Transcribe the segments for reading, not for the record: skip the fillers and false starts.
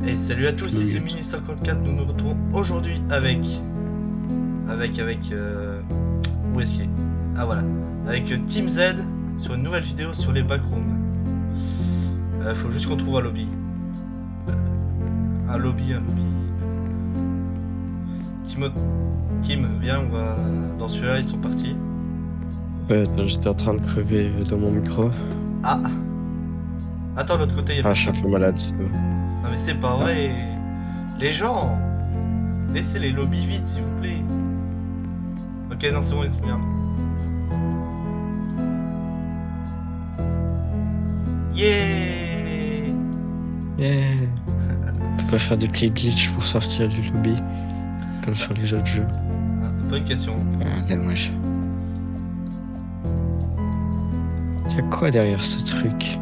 Et salut à tous, ici c'est Mini54, nous nous retrouvons aujourd'hui avec... Où est-ce qu'il est? Ah voilà, avec Team Z sur une nouvelle vidéo sur les backrooms. Faut juste qu'on trouve un lobby. Un lobby. Kim, viens, on va... Dans celui-là, ils sont partis. Ouais, attends, j'étais en train de crever dans mon micro. Ah! Attends, de l'autre côté, y'a Ah, je suis un peu malade, c'est tout. Non mais c'est pas vrai. Les gens, laissez les lobbies vides s'il vous plaît. Ok, non c'est bon, il faut bien. Yeah. Yeah. On peut pas faire des petits glitch pour sortir du lobby, comme sur les autres jeux. Ah, bonne question. Ah, dommage. Y'a quoi derrière ce truc?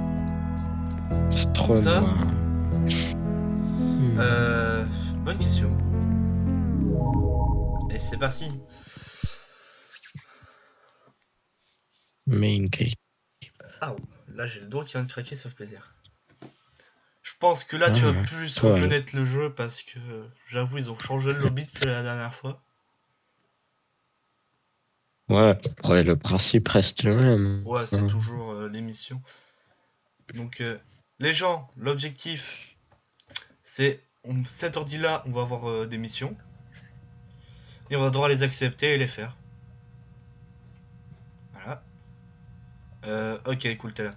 C'est trop Ça noir. Bonne question. Et c'est parti. Main gate. Ah, là j'ai le doigt qui vient de craquer, ça fait plaisir. Je pense que là tu vas plus ouais. reconnaître le jeu parce que j'avoue ils ont changé le lobby depuis la dernière fois. Ouais, le principe reste le même. Ouais, c'est toujours l'émission. Donc les gens, l'objectif c'est cet ordi là on va avoir des missions. Et on va devoir les accepter et les faire. Voilà. Ok, cool, t'es là.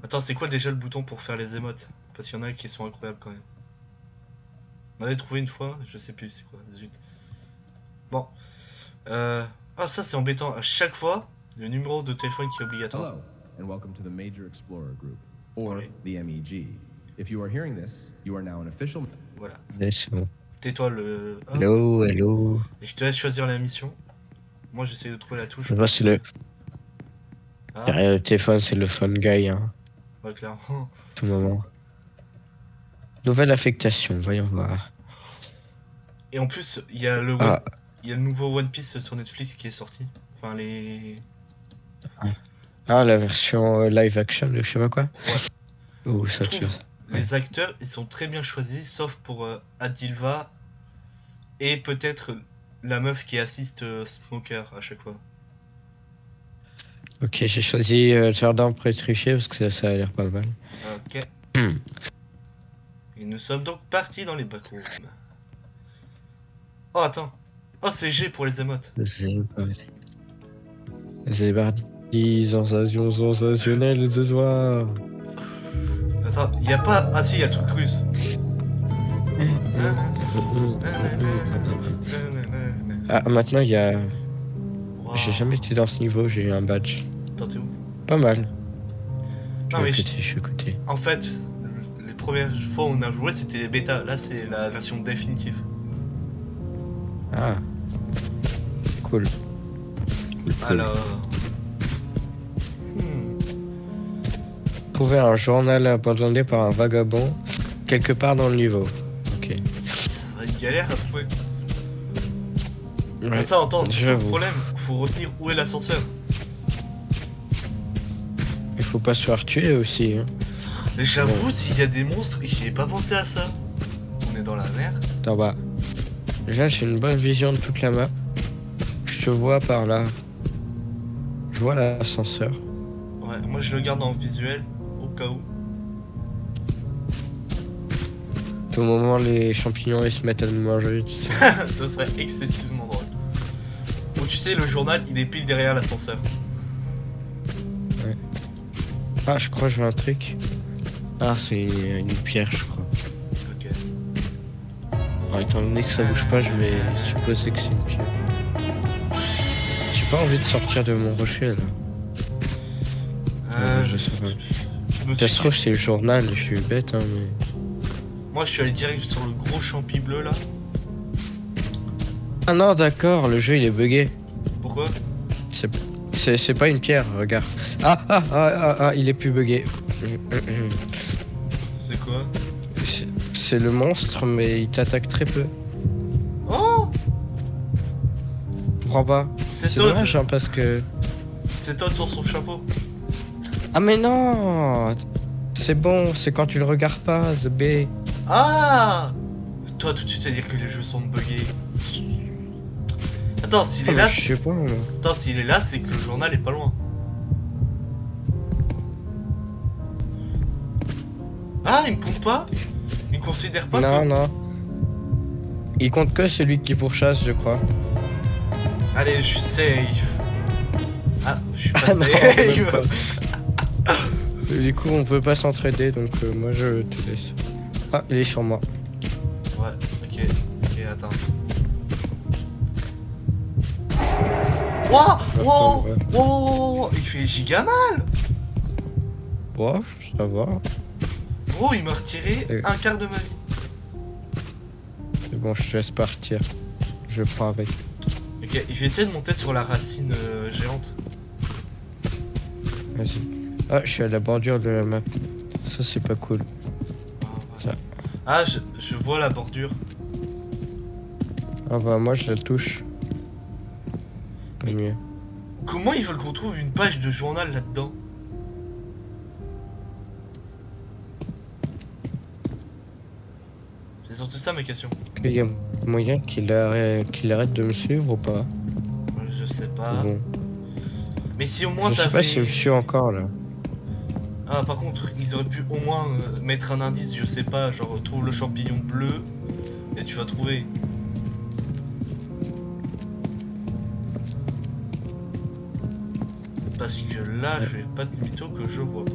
Attends, c'est quoi déjà le bouton pour faire les émotes? Parce qu'il y en a qui sont incroyables quand même. On avait trouvé une fois, je sais plus c'est quoi, zut. Bon. Ah, ça c'est embêtant. À chaque fois, le numéro de téléphone qui est obligatoire. Hello, and welcome to the Major Explorer Group, or Oui. the MEG. If you are hearing this, you are now an official... Voilà. Ouais, c'est bon. Tais-toi le... Hop. Hello. Et je te laisse choisir la mission. Moi j'essaie de trouver la touche. Je vois, c'est le... Ah, Derrière le téléphone, c'est le fun guy, hein, ouais, clairement. tout moment. Nouvelle affectation, voyons voir. Et en plus, il y a le Ah. il y a le nouveau One Piece sur Netflix qui est sorti. Enfin, les... Ah, la version live action de je sais pas quoi. Ouais. Ou Je ça trouve les acteurs, ils sont très bien choisis, sauf pour Adilva et peut-être la meuf qui assiste Smoker à chaque fois. Ok, j'ai choisi Jardin Pétrifié parce que ça a l'air pas mal. Ok. Et nous sommes donc partis dans les backrooms. Oh, attends. Oh, c'est G pour les émotes. C'est parti, sensationnel ce soir. Attends, il y a pas... Ah si, il y a le truc russe. Ah, maintenant il y a... Wow. J'ai jamais été dans ce niveau, j'ai eu un badge. Attends, t'es où? Pas mal. Non, mais je suis à côté. en fait, les premières fois où on a joué, c'était les bêtas. Là, c'est la version définitive. Ah. Cool. Alors... Trouver un journal abandonné par un vagabond quelque part dans le niveau. Ok. Ça va être galère à trouver. Ouais, Attends, c'est le j'avoue. problème. Faut retenir où est l'ascenseur. Il faut pas se faire tuer aussi. Hein. Mais j'avoue, s'il y a des monstres, j'y ai pas pensé à ça. On est dans la mer. Attends, bah. Déjà, j'ai une bonne vision de toute la map. Je te vois par là. Je vois l'ascenseur. Ouais, moi je le garde en visuel, au cas où. Au moment les champignons ils se mettent à nous manger, tu sais. Ça serait excessivement drôle. Ou tu sais, le journal, il est pile derrière l'ascenseur. Ouais. Ah, je crois que je vois un truc. Ah, c'est une pierre, je crois. Ok. Alors, étant donné que ça bouge pas, je vais supposer que c'est une pierre. J'ai pas envie de sortir de mon rocher là. Je sais pas. Je me Ça suis... se trouve, c'est le journal, je suis bête, hein, mais. Moi je suis allé direct sur le gros champi bleu là. Ah non, d'accord, le jeu il est bugué. Pourquoi? C'est pas une pierre, regarde. Ah, il est plus bugué. C'est quoi? C'est le monstre, mais il t'attaque très peu. Oh! Je comprends pas. C'est C'est Todd. dommage, hein, parce que. C'est Todd sur son chapeau. Ah, mais non! C'est bon, c'est quand tu le regardes pas, The B. Ah! Toi, tout de suite, ça veut dire que les jeux sont buggés. Attends, s'il Ah, est mais là, je sais pas, moi. attends, s'il est là, c'est que le journal est pas loin. Ah, il me compte pas? Il me considère pas Non, que... non. Il compte que celui qui pourchasse, je crois. Allez, je suis safe. Ah, je suis pas Ah non, même safe. pas. Du coup, on peut pas s'entraider, donc moi je te laisse. Ah, il est sur moi. Ouais, ok, ok, attends. Wouah! Wow! Ouais. Wow! Il fait giga mal! Oh, ça va. Gros, il m'a retiré un quart de ma vie. C'est bon, je te laisse partir. Je prends avec. Ok, il fait essayer de monter sur la racine géante. Vas-y. Ah, je suis à la bordure de la map. Ça, c'est pas cool. Ah, voilà. Ah, je vois la bordure. Ah bah, moi, je la touche. Pas mieux. Comment ils veulent qu'on trouve une page de journal là-dedans? C'est surtout ça ma question. Il y a moyen qu'il arrête de me suivre ou pas? Je sais pas. Bon. Mais si au moins Je sais t'avais... pas s'il me suit encore là. Ah, par contre, ils auraient pu au moins mettre un indice, je sais pas, genre trouve le champignon bleu et tu vas trouver. Parce que là, je fais pas de mytho que je vois pas.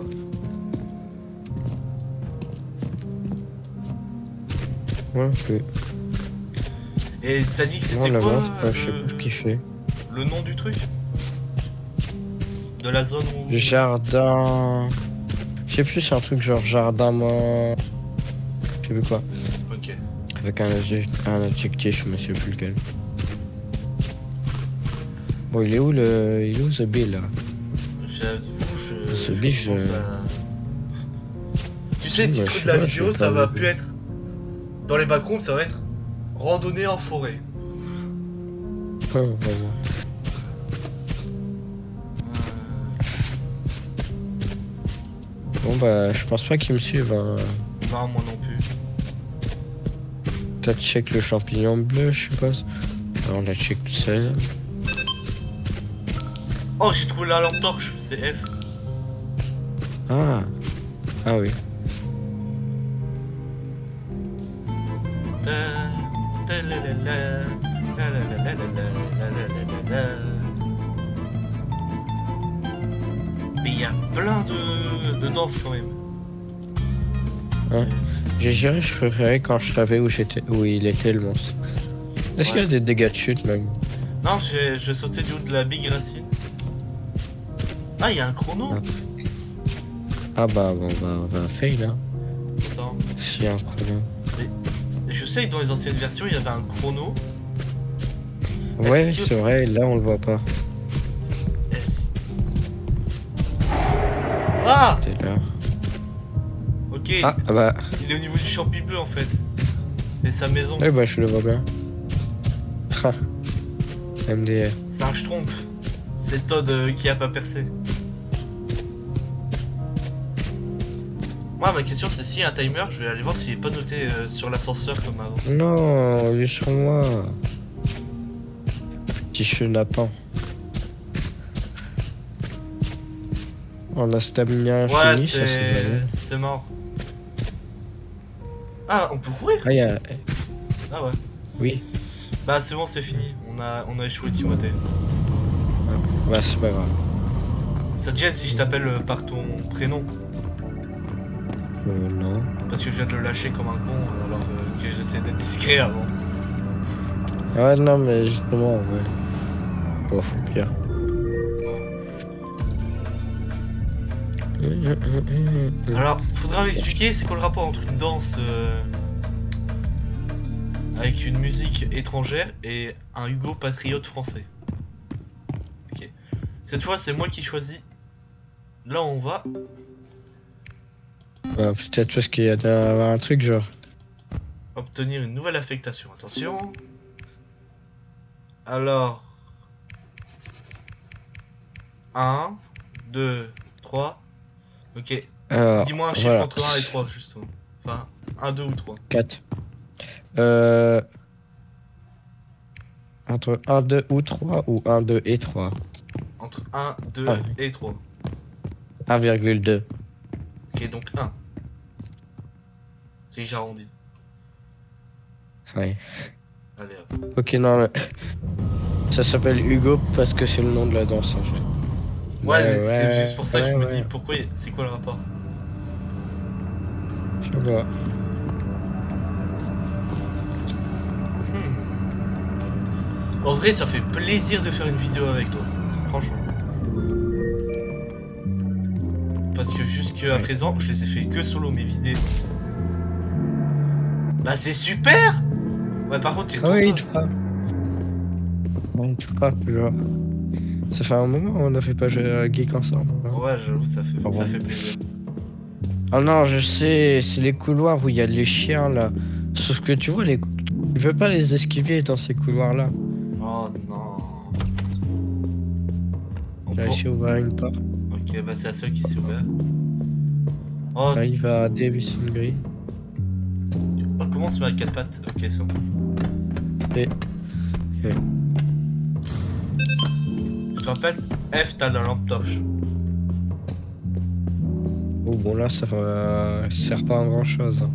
Ouais, un peu. Et t'as dit que Non, c'était la quoi vente, je sais plus ce qu'il fait. le nom du truc? De la zone où... Jardin. Je sais plus, c'est un truc genre jardin mort. Je sais plus quoi. Ok. Avec un adjectif, mais je sais plus lequel. Bon, il est où The Bill là? J'avoue, Ce je biche, pense à... Tu sais, le Bah, titre je de sais la pas, vidéo, j'ai ça pas va vu. plus être... Dans les backrooms, ça va être... Randonnée en forêt. Ah, vraiment. Bon bah, je pense pas qu'il me suive. Hein. Non, moi non plus. T'as check le champignon bleu, je suppose. Alors, on a check tout ça. Oh, j'ai trouvé la lampe torche, c'est F. Ah. Ah oui. Mais il y a plein de danses quand même. Ouais. J'ai géré, je préférais quand je savais où il était le monstre. Est-ce qu'il y a des dégâts de chute même? Non, j'ai sauté du haut de la big racine. Ah, il y a un chrono. Ah. Ah bah bon bah on va fail là. Attends. S'il y a un chrono. Je sais que dans les anciennes versions, il y avait un chrono. Ouais, Est-ce que- c'est vrai, là on le voit pas. Est-ce- Ah, T'es là. ok. Ah bah. Il est au niveau du champi bleu en fait. Et sa maison. Ouais bah je le vois bien. Ah. MDR. C'est un schtroumpf. C'est Todd qui a pas percé. Moi, ma question c'est s'il y a un timer, je vais aller voir s'il est pas noté sur l'ascenseur comme avant. Non, il est sur moi. Petit chenapan. On a stamina Ouais, fini, ça c'est bien. c'est mort. Ah, on peut courir? Ah y'a... Ah ouais. Oui, Bah c'est bon, c'est fini. On a échoué Timothée. bah c'est pas grave. Ça te gêne si je t'appelle par ton prénom? Non. Parce que je viens de le lâcher comme un con alors que j'essaie d'être discret avant. Ah non mais justement, ouais. Bon, faut pire. Alors, faudra m'expliquer c'est quoi le rapport entre une danse avec une musique étrangère et un Hugo patriote français. Ok. Cette fois, c'est moi qui choisis. Là, on va. Bah, peut-être parce qu'il y a un truc genre. Obtenir une nouvelle affectation. Attention. Alors. 1, 2, 3. Ok. Alors, Dis-moi un chiffre voilà. entre 1 et 3, justement. Enfin, 1, 2 ou 3. 4. Entre 1, 2 ou 3 ou 1, 2 et 3. Entre 1, 2 Ah, et 3. 1,2. Ok, donc 1. C'est que j'arrondis. Ouais. Allez, hop. Ok, non, ça s'appelle Hugo parce que c'est le nom de la danse en fait. Ouais, c'est juste pour ça que je me dis, ouais. pourquoi, c'est quoi le rapport? Je vois. En vrai, ça fait plaisir de faire une vidéo avec toi. Franchement. Parce que jusqu'à Ouais. présent, je les ai fait que solo mes vidéos. Bah c'est super. Ouais, par contre, tu Ah oui, retournes il te frappe. Ouais, il te frappe, genre. Ça fait un moment on n'a fait pas jouer à Geek ensemble. pas. Hein. Ouais, j'avoue, ça Ah bon. fait plaisir. Ah non, je sais, c'est les couloirs où il y a les chiens là. Sauf que tu vois, tu peux pas les esquiver dans ces couloirs là. Oh non. J'ai réussi à ouvrir une porte. Ok, bah c'est la seule qui s'est ouverte. Oh, J'arrive à Davis Green. oh, comment on se met à 4 pattes? Ok, c'est bon. Et... ok. Je te rappelle, F, t'as la lampe torche. Oh bon là, ça sert pas à grand chose. Hein.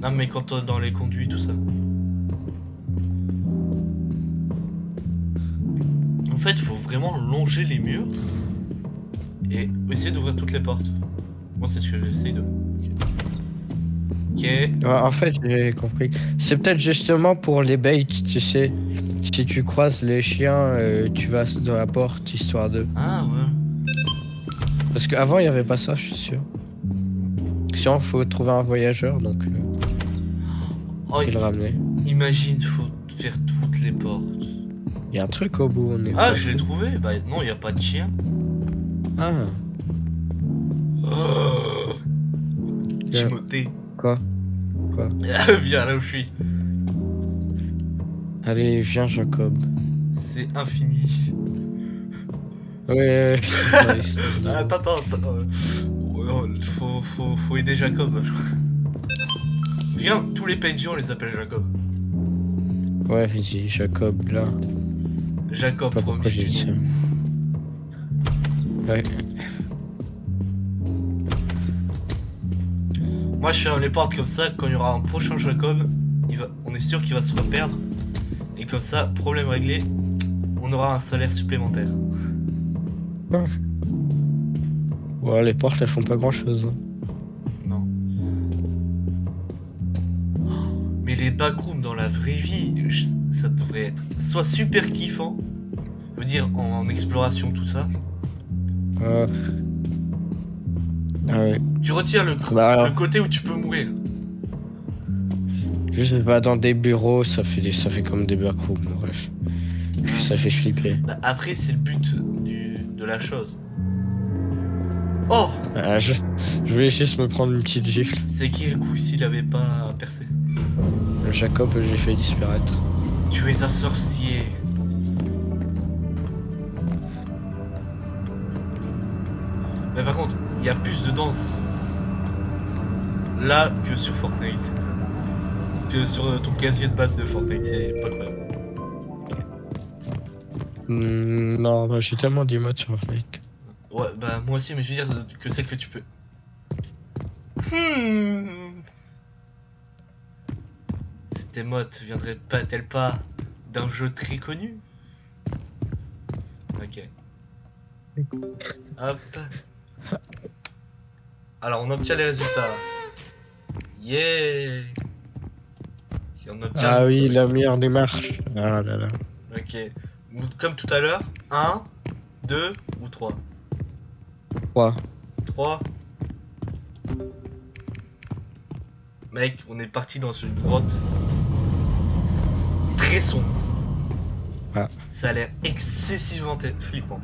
Non, mais quand t'es dans les conduits, tout ça. En fait, il faut vraiment longer les murs et essayer d'ouvrir toutes les portes. Moi, c'est ce que j'essaye de. Ok. Ouais, en fait, j'ai compris. C'est peut-être justement pour les baits, tu sais. Si tu croises les chiens, tu vas dans la porte, histoire de... Ah ouais. Parce qu'avant, il n'y avait pas ça, je suis sûr. Sinon, faut trouver un voyageur, donc Oh, il le ramener. imagine, faut faire toutes les portes. Il y a un truc au bout, on est Ah, pas je l'ai fou. trouvé. Bah non, y a pas de chien. Ah, Oh, tiens, Timothée. quoi? Viens là où je suis. Allez, viens, Jacob. C'est infini. Ouais, Attends. Faut aider Jacob. Viens, tous les PNJ on les appelle Jacob. ouais, vas-y, Jacob, là. Jacob, Pas pourquoi premier j'ai du dit ça. nom. Ouais. Moi je ferme les portes comme ça, quand il y aura un prochain Jacob, on est sûr qu'il va se reperdre. Et comme ça, problème réglé, on aura un salaire supplémentaire. Ouais, les portes, elles font pas grand-chose. Hein. Non. Mais les backrooms dans la vraie vie, ça devrait être soit super kiffant, je veux dire en exploration tout ça. Ah ouais. Tu retires le Bah, le côté où tu peux mourir. je sais pas, dans des bureaux, ça fait comme des backrooms, bref. Ça fait flipper. Bah, après c'est le but de la chose. Oh, Ah, je vais juste me prendre une petite gifle. c'est qui le coup s'il avait pas percé? Jacob, je l'ai fait disparaître. Tu es un sorcier. Mais par contre, il y a plus de danse là que sur Fortnite. Que sur ton casier de base de Fortnite, c'est pas croyable. Non, bah, j'ai tellement d'emotes sur Fortnite. Ouais, bah moi aussi, mais je veux dire que celle que tu peux. Hmm. Cette émote viendrait-elle pas d'un jeu très connu? Ok. Hop. Alors on obtient les résultats. Yeah. Ok, on obtient. Ah oui, la meilleure démarche. Ah là là. Ok. Comme tout à l'heure, 1, 2 ou 3? 3. 3. Mec, on est parti dans une grotte très sombre. Ah. Ça a l'air excessivement flippant.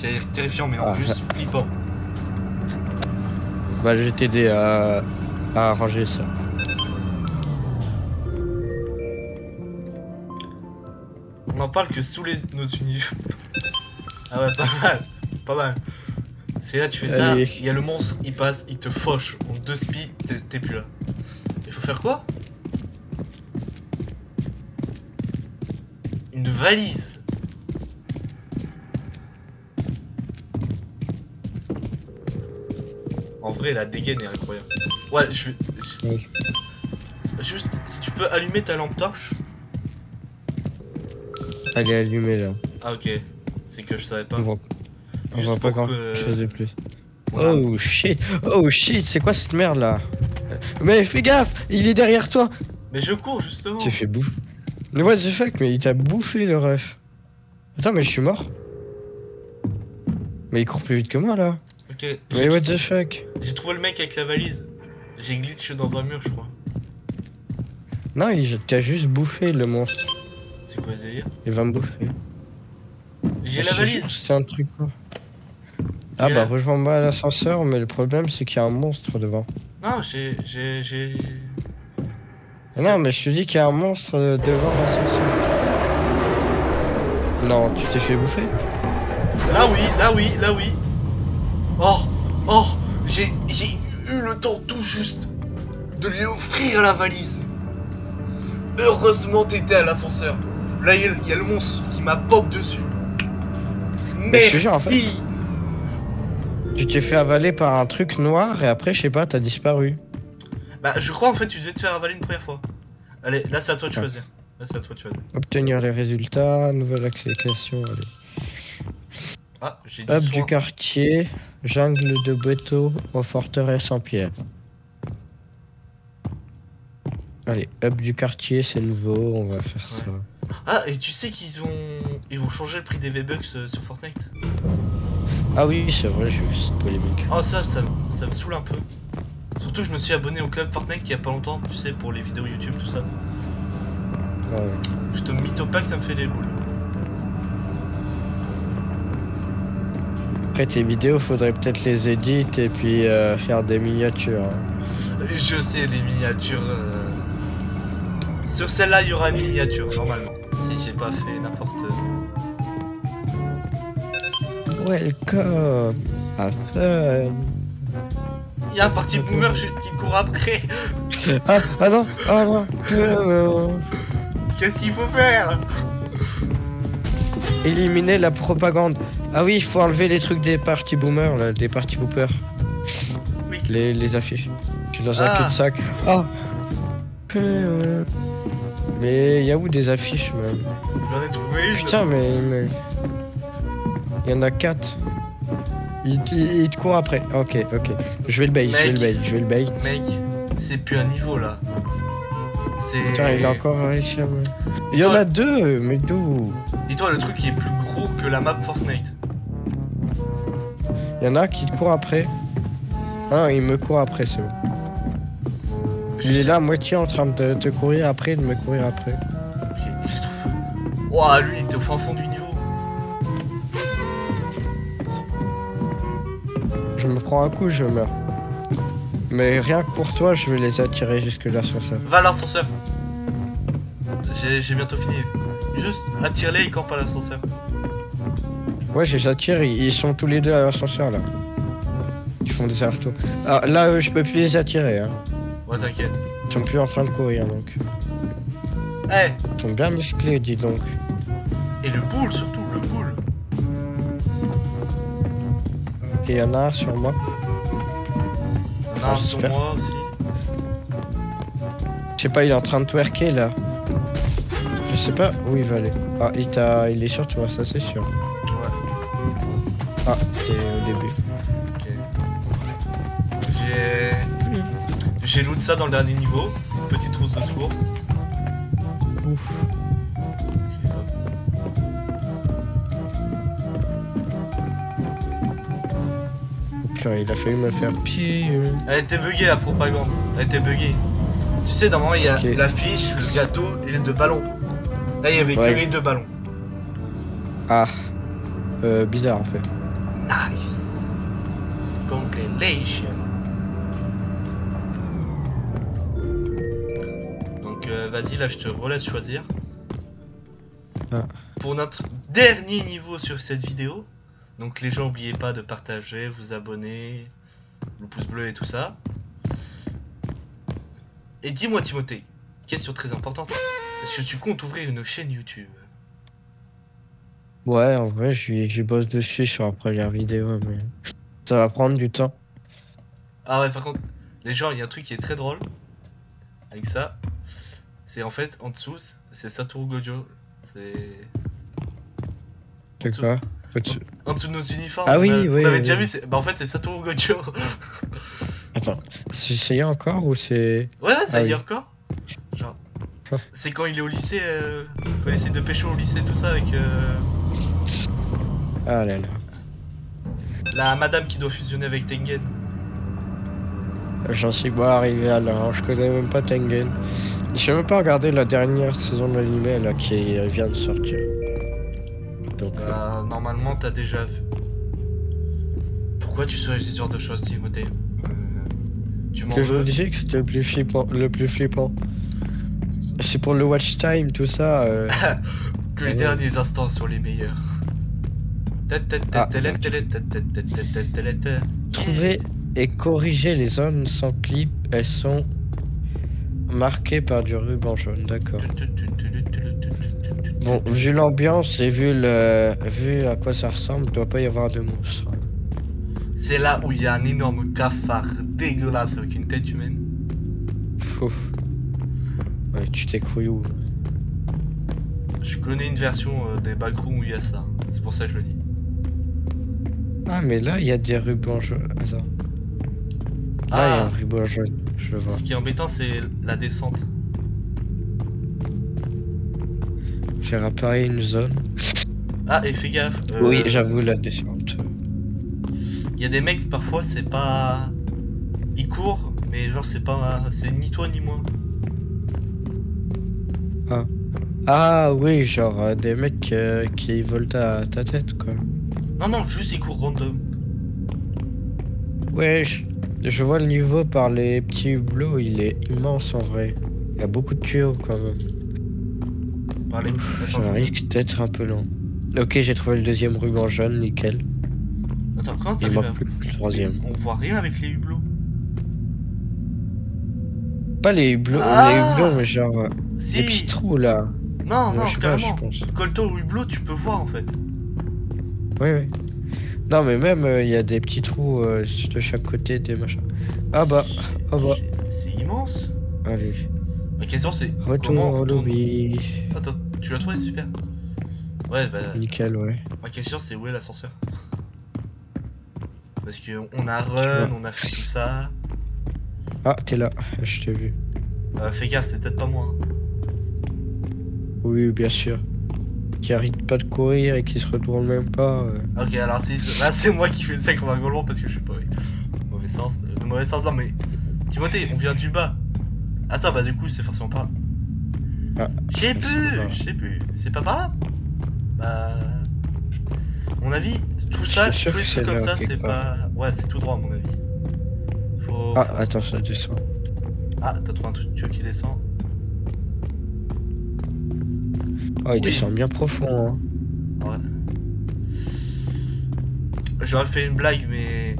J'allais dire terrifiant, mais non, Ah. juste flippant. Bah, je vais t'aider à arranger ça. On n'en parle que sous nos univers. Ah ouais, pas mal, pas mal. C'est là, tu fais ça, Allez. il y a le monstre, il passe, il te fauche. En 2 speed, t'es plus là. Il faut faire quoi? Une valise. En vrai, la dégaine est incroyable. Ouais, Ouais. Juste, si tu peux allumer ta lampe torche. Elle est allumée là. Ah, ok. C'est que je savais pas. On voit, on Juste voit pas pour grand que- chose de plus. Voilà. Oh shit, c'est quoi cette merde là? Mais fais gaffe, il est derrière toi. Mais je cours justement. T'es fait bouffer. Mais what the fuck, mais il t'a bouffé le ref. Attends, mais je suis mort. Mais il court plus vite que moi là. Ok. Mais what the fuck? J'ai trouvé le mec avec la valise. J'ai glitch dans un mur, je crois. Non, il t'a juste bouffé le monstre. C'est quoi ce délire? Il va me bouffer. J'ai Je la te jure, valise. c'est un truc quoi. Ah J'ai bah la- rejoins-moi à l'ascenseur, mais le problème c'est qu'il y a un monstre devant. Non, Ah non, mais je te dis qu'il y a un monstre devant l'ascenseur. Non, tu t'es fait bouffer? Là oui, là oui, là oui. Oh, oh, j'ai eu le temps tout juste de lui offrir la valise. Heureusement t'étais à l'ascenseur. Là il y a le monstre qui m'a pop dessus. Mais je te jure, en fait. Merci. Tu t'es fait avaler par un truc noir et après, je sais pas, t'as disparu. Bah je crois en fait tu devais te faire avaler une première fois. Allez, là c'est à toi de Ah. choisir. Là c'est à toi de choisir. Obtenir les résultats, nouvelle application, allez. Ah, j'ai du Hub soin. du quartier, jungle de Beto, aux forteresses en pierre. Allez, hub du quartier, c'est nouveau, on va faire ça. Ah, et tu sais ils vont changer le prix des V-Bucks sur Fortnite. Ah oui, c'est vrai, j'ai vu cette polémique. Oh ça me saoule un peu. Surtout que je me suis abonné au club Fortnite il y a pas longtemps, tu sais, pour les vidéos YouTube, tout ça. Ouais. Juste au mythopack, ça me fait des boules. Après tes vidéos, faudrait peut-être les éditer et puis faire des miniatures. Hein. Je sais, les miniatures. Sur celle-là, il y aura une miniature, normalement. Si j'ai pas fait n'importe. Welcome à fun. Il y a un parti boomer qui court après. Ah non, ah non. Qu'est-ce qu'il faut faire? Éliminer la propagande. Ah oui, il faut enlever les trucs des parties boomers, là, des parties boopers. Oui. Les affiches. Je suis dans un Ah. cul-de-sac. Ah. Mais y a où des affiches même? J'en ai trouvé une. Putain, mais... Il y en a 4. Il te court après. Ok. Je vais le bait, je vais le bait. Mec, c'est plus un niveau là. C'est. Putain, il a encore réussi à me... Il y en a 2, mais d'où? Dis-toi, le truc qui est plus gros que la map Fortnite. Il y en a qui te court après. Ah, il me court après, c'est bon. Il est là à moitié en train de te courir après, de me courir après. Ok, j'ai trouvé. Ouah, lui il était au fin fond du niveau. Je me prends un coup, je meurs. Mais rien que pour toi, je vais les attirer jusque l'ascenseur. Va à l'ascenseur. J'ai bientôt fini. Juste attire-les et campe à l'ascenseur. Ouais, je les attire, ils sont tous les deux à l'ascenseur là. Ils font des allers-retours. Ah, là, je peux plus les attirer. Hein. Ouais, t'inquiète. Ils sont plus en train de courir donc. Eh, Ils sont bien musclés, dis donc. et le pool surtout, le pool. Ok, il y en a un sur moi. On a un sur j'espère. moi aussi. Je sais pas, il est en train de twerker là. Je sais pas où il va aller. Ah, il est sur toi, ça c'est sûr. Ouais, Ah, c'est au début. ok. J'ai loot ça dans le dernier niveau. Une petite trousse de secours. Ouf. Ok, hop. Purée, il a failli me faire pied. Elle était buggée la propagande. Elle était buggée. Tu sais, normalement il y a Ok. l'affiche, le gâteau et les 2 ballons. Là il y avait Ouais. que les 2 ballons. Ah. Bizarre en fait. Nice. Congratulations. Donc vas-y, là je te relaisse choisir. Ah. Pour notre dernier niveau sur cette vidéo, Donc les gens, n'oubliez pas de partager, vous abonner, le pouce bleu et tout ça. Et dis-moi Timothée, question très importante, est-ce que tu comptes ouvrir une chaîne YouTube? Ouais, en vrai, j'y bosse dessus sur la première vidéo, mais ça va prendre du temps. Ah ouais, par contre, les gens, il y a un truc qui est très drôle avec ça, c'est en fait en dessous, c'est Satoru Gojo, c'est en C'est dessous, quoi? Faut-tu- en dessous de nos uniformes, Ah on, oui, on avait oui, déjà vu, oui. bah en fait c'est Satoru Gojo. Attends, c'est encore ou c'est... Ouais, ouais, ça Ah y est oui. encore. Genre, c'est quand il est au lycée, quand il essaie de pécho au lycée, tout ça, avec Ah là là. la madame qui doit fusionner avec Tengen. J'en suis pas arrivé à là, hein. Je connais même pas Tengen. J'ai même pas regardé la dernière saison de l'anime là qui vient de sortir. Donc, Bah, normalement, t'as déjà vu. Pourquoi tu serais ce genre de choses, Timothée? Tu m'en que je vous veux? disais que c'était le plus flippant, le plus flippant. C'est pour le watch time, tout ça. Que Quand les même. derniers instants sont les meilleurs. Ah, bah, trouver et corriger les zones sans clip, elles sont marquées par du ruban jaune, d'accord. Bon, vu l'ambiance et vu à quoi ça ressemble, il doit pas y avoir de monstres. C'est là où il y a un énorme cafard dégueulasse avec une tête humaine. Ouf. Ouais, tu t'es cru où? Je connais une version des backrooms où il y a ça. C'est pour ça que je le dis. Ah, mais là, il y a des rubans jaunes. Attends. Là, il y a un Ah, ruban jaune, je le vois. ce qui est embêtant, c'est la descente. J'ai réparé une zone. Ah, et fais gaffe. Oui, j'avoue, la descente. Il y a des mecs, parfois, c'est pas. Ils courent, mais genre, c'est pas. C'est ni toi ni moi. Ah. Ah oui, genre des mecs qui volent ta tête, quoi. Non, non, juste ils courent random. Ouais, je vois le niveau par les petits hublots, il est immense en vrai. Il y a beaucoup de tuyaux quand même. Par les petits. Attends, Ça je veux. risque d'être un peu long. Ok, j'ai trouvé le deuxième ruban jaune, nickel. Attends, comment Il t'arrives manque à. plus que le Mais troisième. on voit rien avec les hublots. Pas les hublots, mais Ah genre les petits Si. trous là. Non, Je non, sais pas, je carrément. pense. Colto ou hublot, tu peux voir en fait. Ouais, ouais. Non, mais même il y a des petits trous de chaque côté des machins. Ah bah, ah bah. C'est immense. Allez, Ma question c'est comment retour on au retourne. lobby. Attends, tu l'as trouvé, super. Ouais, bah. Nickel, ouais. Ma question c'est où est l'ascenseur? Parce que on a Tu run, vois. on a fait tout ça. Ah, t'es là, je t'ai vu. Fais gaffe, c'est peut-être pas moi. Hein. Oui, bien sûr. Qui arrête pas de courir et qui se retourne même pas. Ok, alors si, là c'est moi qui fais le sac en golemont parce que je suis pas. Mauvais sens. De mauvais sens, non mais. Timothée, on vient du bas. Attends, bah du coup c'est forcément pas là. Ah, J'ai c'est pas plus, grave. j'ai plus. C'est pas par là. Bah. À mon avis, tout Je ça, suis sûr tous les que trucs c'est comme là ça, quelque c'est part. pas. Ouais, c'est tout droit à mon avis. Ah, attends, ça descend. Ah, t'as trouvé un truc qui descend. Oh, il Oui. descend bien profond, hein. Ouais. J'aurais fait une blague, mais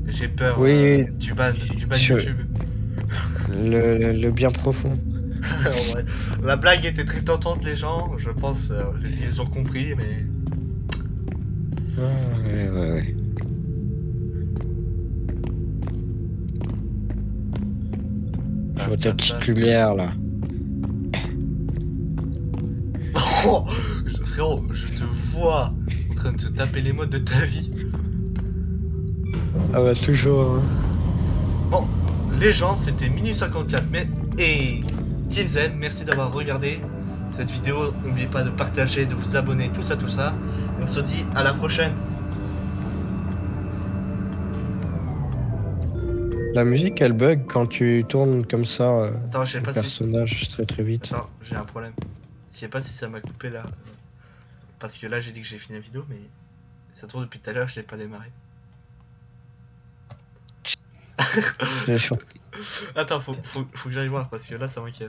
j'ai peur Oui, du ban sur YouTube. le bien profond. Ouais. La blague était très tentante, les gens. Je pense ils ont compris, mais. Ah, ouais, ouais, ouais. Je vois ta petite lumière là. Oh, frérot, je te vois en train de te taper les modes de ta vie. Ah bah toujours, hein. Bon, les gens, c'était minuit 54, mais. Et. Team Zen, merci d'avoir regardé cette vidéo. N'oubliez pas de partager, de vous abonner, tout ça, tout ça. Et on se dit à la prochaine. La musique elle bug quand tu tournes comme ça Attends, je sais le pas si. personnage très très vite. Attends, j'ai un problème. Je sais pas si ça m'a coupé là. Parce que là, j'ai dit que j'ai fini la vidéo, mais. Ça tourne depuis tout à l'heure, je l'ai pas démarré. C'est sûr. Attends, faut que j'aille voir parce que là, ça m'inquiète.